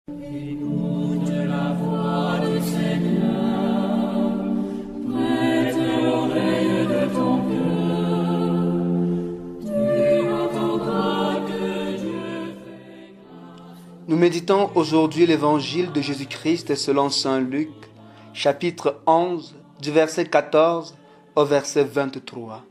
Écoute la voix du Seigneur, prête l'oreille de ton cœur, tu entendras que Dieu fait grâce. Nous méditons aujourd'hui l'évangile de Jésus-Christ selon saint Luc, chapitre 11, du verset 14 au verset 23.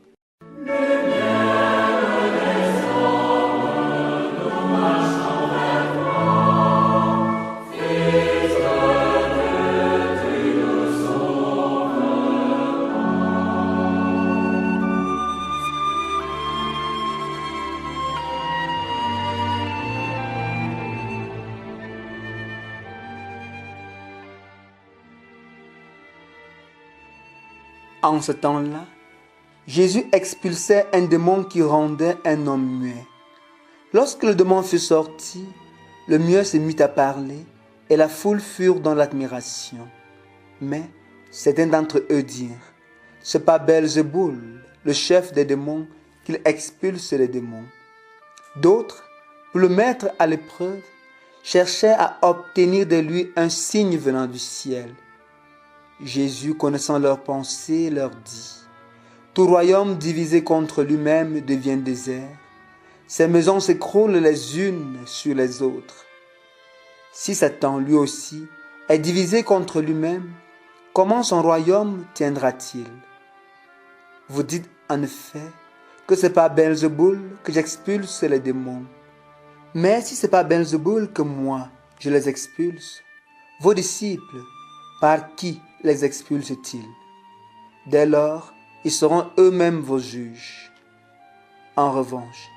En ce temps-là, Jésus expulsait un démon qui rendait un homme muet. Lorsque le démon fut sorti, le muet se mit à parler et la foule furent dans l'admiration. Mais certains d'entre eux dirent, « C'est pas Belzéboul, le chef des démons, qu'il expulse les démons. » D'autres, pour le mettre à l'épreuve, cherchaient à obtenir de lui un signe venant du ciel. Jésus, connaissant leurs pensées, leur dit, « Tout royaume divisé contre lui-même devient désert. Ses maisons s'écroulent les unes sur les autres. Si Satan, lui aussi, est divisé contre lui-même, comment son royaume tiendra-t-il? Vous dites en effet que c'est par Belzéboul que j'expulse les démons. Mais si c'est par Belzéboul que moi, je les expulse, vos disciples, par qui les expulse-t-il? Dès lors, ils seront eux-mêmes vos juges. En revanche,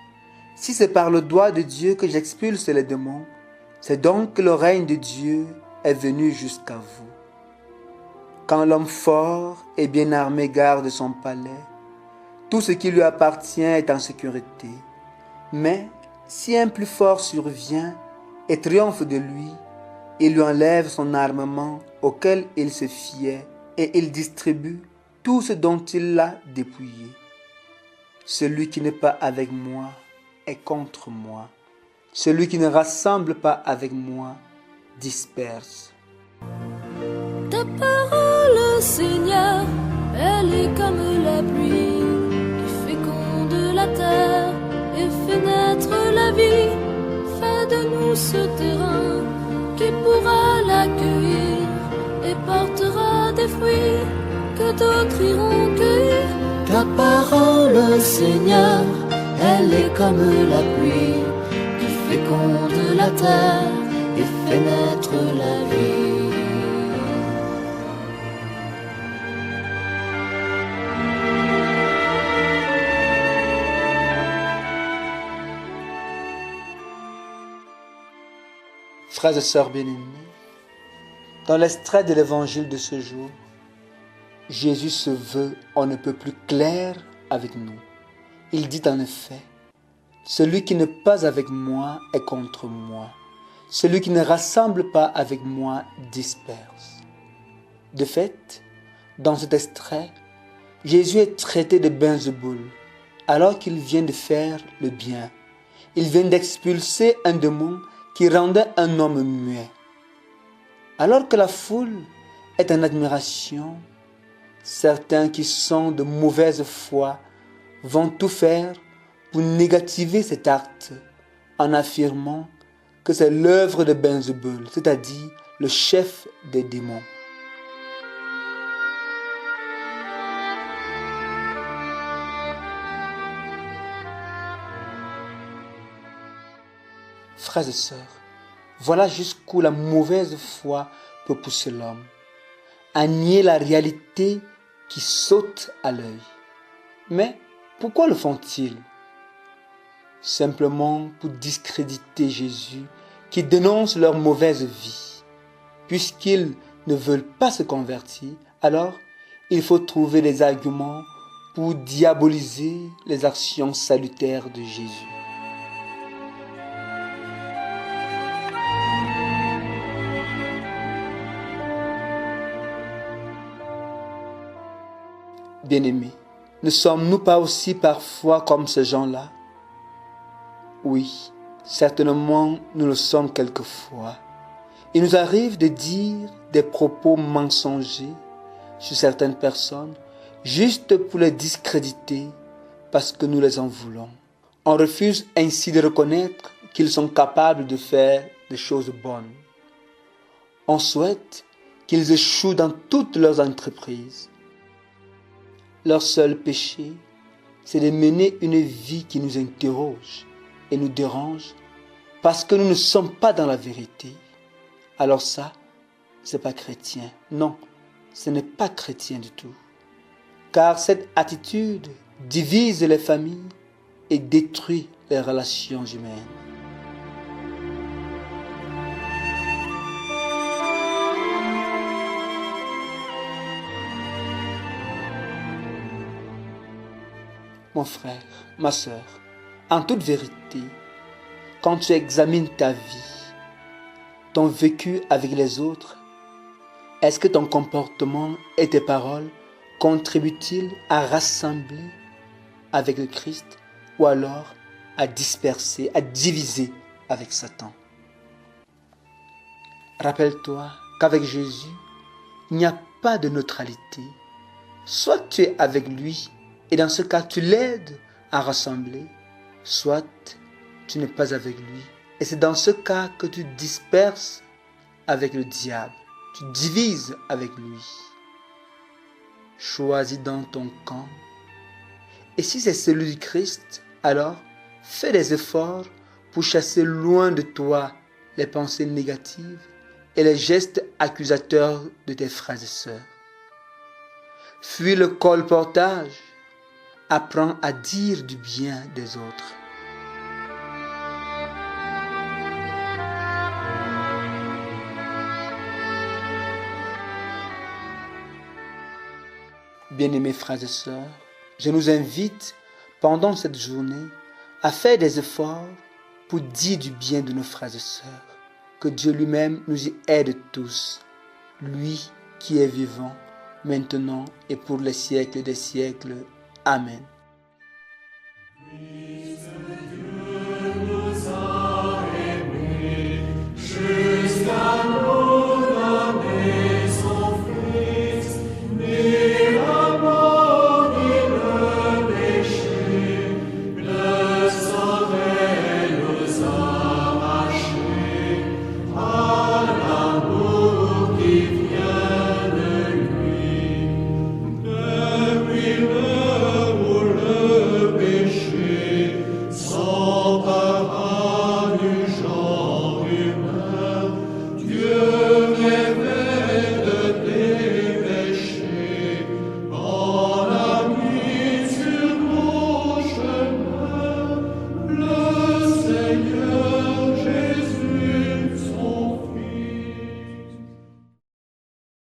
si c'est par le doigt de Dieu que j'expulse les démons, c'est donc que le règne de Dieu est venu jusqu'à vous. Quand l'homme fort et bien armé garde son palais, tout ce qui lui appartient est en sécurité. Mais si un plus fort survient et triomphe de lui, il lui enlève son armement auquel il se fiait et il distribue tout ce dont il l'a dépouillé. Celui qui n'est pas avec moi est contre moi. Celui qui ne rassemble pas avec moi disperse. Ta parole, Seigneur, elle est comme la pluie qui féconde la terre et fait naître la vie. Fais de nous ce terrain qui pourra l'accueillir et portera des fruits que d'autres iront cueillir. Ta parole, Seigneur, elle est comme la pluie qui féconde la terre et fait naître la vie. Frères et sœurs bien-aimés, dans l'extrait de l'évangile de ce jour, Jésus se veut on ne peut plus clair avec nous. Il dit en effet, « Celui qui n'est pas avec moi est contre moi. Celui qui ne rassemble pas avec moi disperse. » De fait, dans cet extrait, Jésus est traité de Belzéboul alors qu'il vient de faire le bien. Il vient d'expulser un démon qui rendait un homme muet. Alors que la foule est en admiration, certains qui sont de mauvaise foi vont tout faire pour négativer cet acte en affirmant que c'est l'œuvre de Belzéboul, c'est-à-dire le chef des démons. Frères et sœurs, voilà jusqu'où la mauvaise foi peut pousser l'homme, à nier la réalité qui saute à l'œil. Mais pourquoi le font-ils? Simplement pour discréditer Jésus qui dénonce leur mauvaise vie. Puisqu'ils ne veulent pas se convertir, alors il faut trouver des arguments pour diaboliser les actions salutaires de Jésus. Bien-aimés, ne sommes-nous pas aussi parfois comme ces gens-là? Oui, certainement nous le sommes quelquefois. Il nous arrive de dire des propos mensongers sur certaines personnes juste pour les discréditer parce que nous les en voulons. On refuse ainsi de reconnaître qu'ils sont capables de faire des choses bonnes. On souhaite qu'ils échouent dans toutes leurs entreprises. Leur seul péché, c'est de mener une vie qui nous interroge et nous dérange parce que nous ne sommes pas dans la vérité. Alors ça, c'est pas chrétien. Non, ce n'est pas chrétien du tout. Car cette attitude divise les familles et détruit les relations humaines. Mon frère, ma sœur, en toute vérité, quand tu examines ta vie, ton vécu avec les autres, est-ce que ton comportement et tes paroles contribuent-ils à rassembler avec le Christ ou alors à disperser, à diviser avec Satan? Rappelle-toi qu'avec Jésus, il n'y a pas de neutralité. Soit tu es avec lui et dans ce cas tu l'aides à rassembler, soit tu n'es pas avec lui. Et c'est dans ce cas que tu disperses avec le diable. Tu divises avec lui. Choisis donc ton camp. Et si c'est celui du Christ, alors fais des efforts pour chasser loin de toi les pensées négatives et les gestes accusateurs de tes frères et sœurs. Fuis le colportage. Apprends à dire du bien des autres. Bien-aimés frères et sœurs, je nous invite pendant cette journée à faire des efforts pour dire du bien de nos frères et sœurs. Que Dieu lui-même nous y aide tous, lui qui est vivant, maintenant et pour les siècles des siècles. Amen.